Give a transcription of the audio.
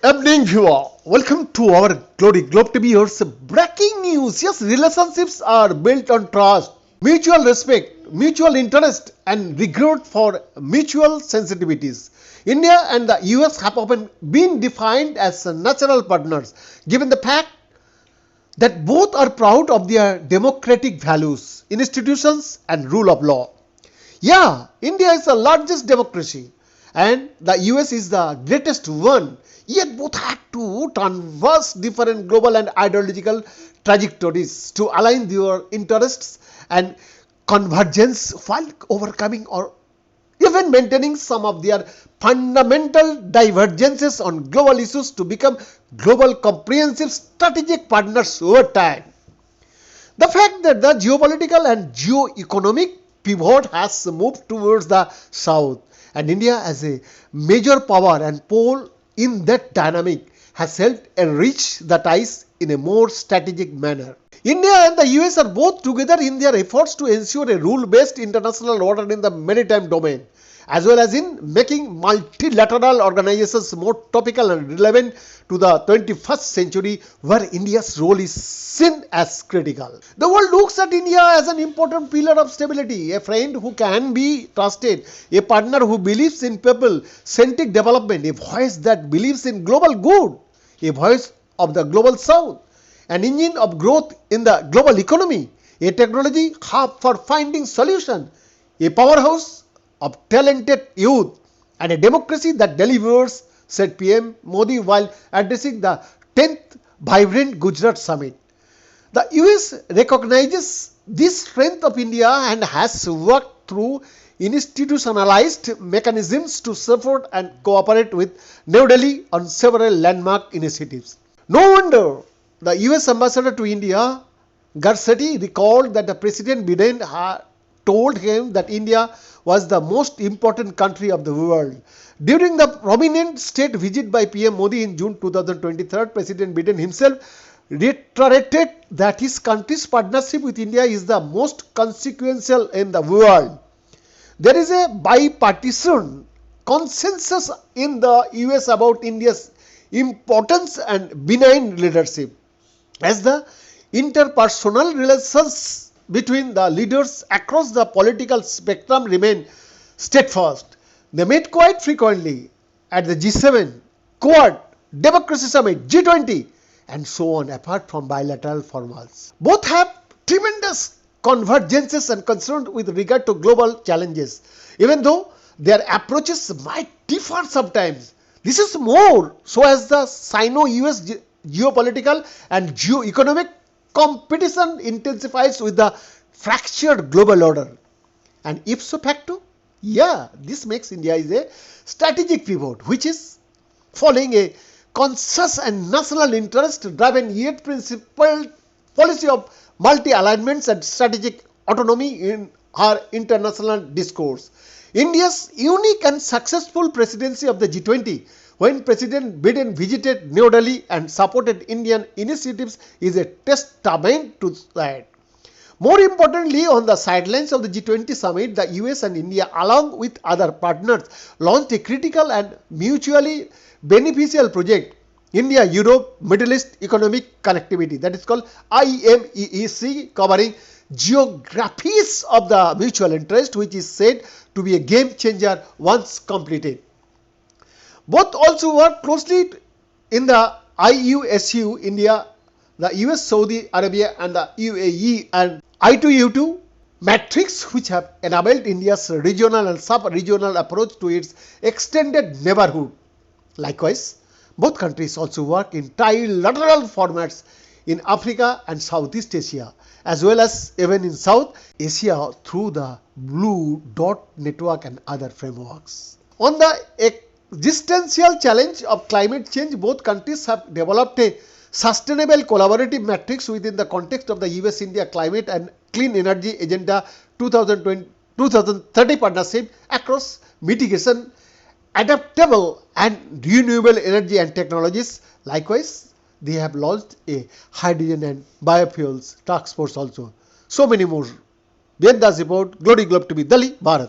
evening, viewer. Welcome to our Globe TV. Here's breaking news. Yes, relationships are built on trust, mutual respect, mutual interest, and regard for mutual sensitivities. India and the US have often been defined as natural partners, given the fact that both are proud of their democratic values, institutions, and rule of law. Yeah, India is the largest democracy and the US is the greatest one. Yet both had to traverse different global and ideological trajectories to align their interests and convergence while overcoming or even maintaining some of their fundamental divergences on global issues to become global comprehensive strategic partners over time. The fact that the geopolitical and geo-economic pivot has moved towards the south and India as a major power and pole in that dynamic has helped enrich the ties in a more strategic manner. India and the US are both together in their efforts to ensure a rule-based international order in the maritime domain, as well as in making multilateral organizations more topical and relevant to the 21st century, where India's role is seen as critical. The world looks at India as an important pillar of stability, a friend who can be trusted, a partner who believes in people-centric development, a voice that believes in global good, a voice of the global south, an engine of growth in the global economy, a technology hub for finding solutions, a powerhouse of talented youth, and a democracy that delivers, said PM Modi while addressing the 10th Vibrant Gujarat Summit. The US recognizes this strength of India and has worked through institutionalized mechanisms to support and cooperate with New Delhi on several landmark initiatives. No wonder the US ambassador to India, Garcetti, recalled that the President Biden had told him that India was the most important country of the world. During the prominent state visit by PM Modi in June 2023, President Biden himself reiterated that his country's partnership with India is the most consequential in the world. There is a bipartisan consensus in the US about India's importance and benign leadership, as the interpersonal relations between the leaders across the political spectrum remain steadfast. They met quite frequently at the G7, Quad, Democracy Summit, G20, and so on, apart from bilateral formals. Both have tremendous convergences and concerns with regard to global challenges, even though their approaches might differ sometimes. This is more so as the Sino-US geopolitical and geo-economic competition intensifies with the fractured global order. And ipso facto, yeah, this makes India is a strategic pivot, which is following a conscious and national interest driven yet principled policy of multi-alignments and strategic autonomy in our international discourse. India's unique and successful presidency of the G20, when President Biden visited New Delhi and supported Indian initiatives, is a testament to that. More importantly, on the sidelines of the G20 summit, the US and India, along with other partners, launched a critical and mutually beneficial project, India-Europe Middle East Economic Connectivity, that is called IMEEC, covering geographies of the mutual interest, which is said to be a game changer once completed. Both also work closely in the IUSU, India, the US, Saudi Arabia, and the UAE, and I2U2 matrix, which have enabled India's regional and sub-regional approach to its extended neighborhood. Likewise, both countries also work in trilateral formats in Africa and Southeast Asia, as well as even in South Asia through the Blue Dot Network and other frameworks. On the existential challenge of climate change, both countries have developed a sustainable collaborative matrix within the context of the US-India Climate and Clean Energy Agenda 2030 partnership across mitigation, adaptable and renewable energy and technologies. Likewise, they have launched a hydrogen and biofuels task force also. So many more. Then the report, Globe TV, Delhi, Bharat.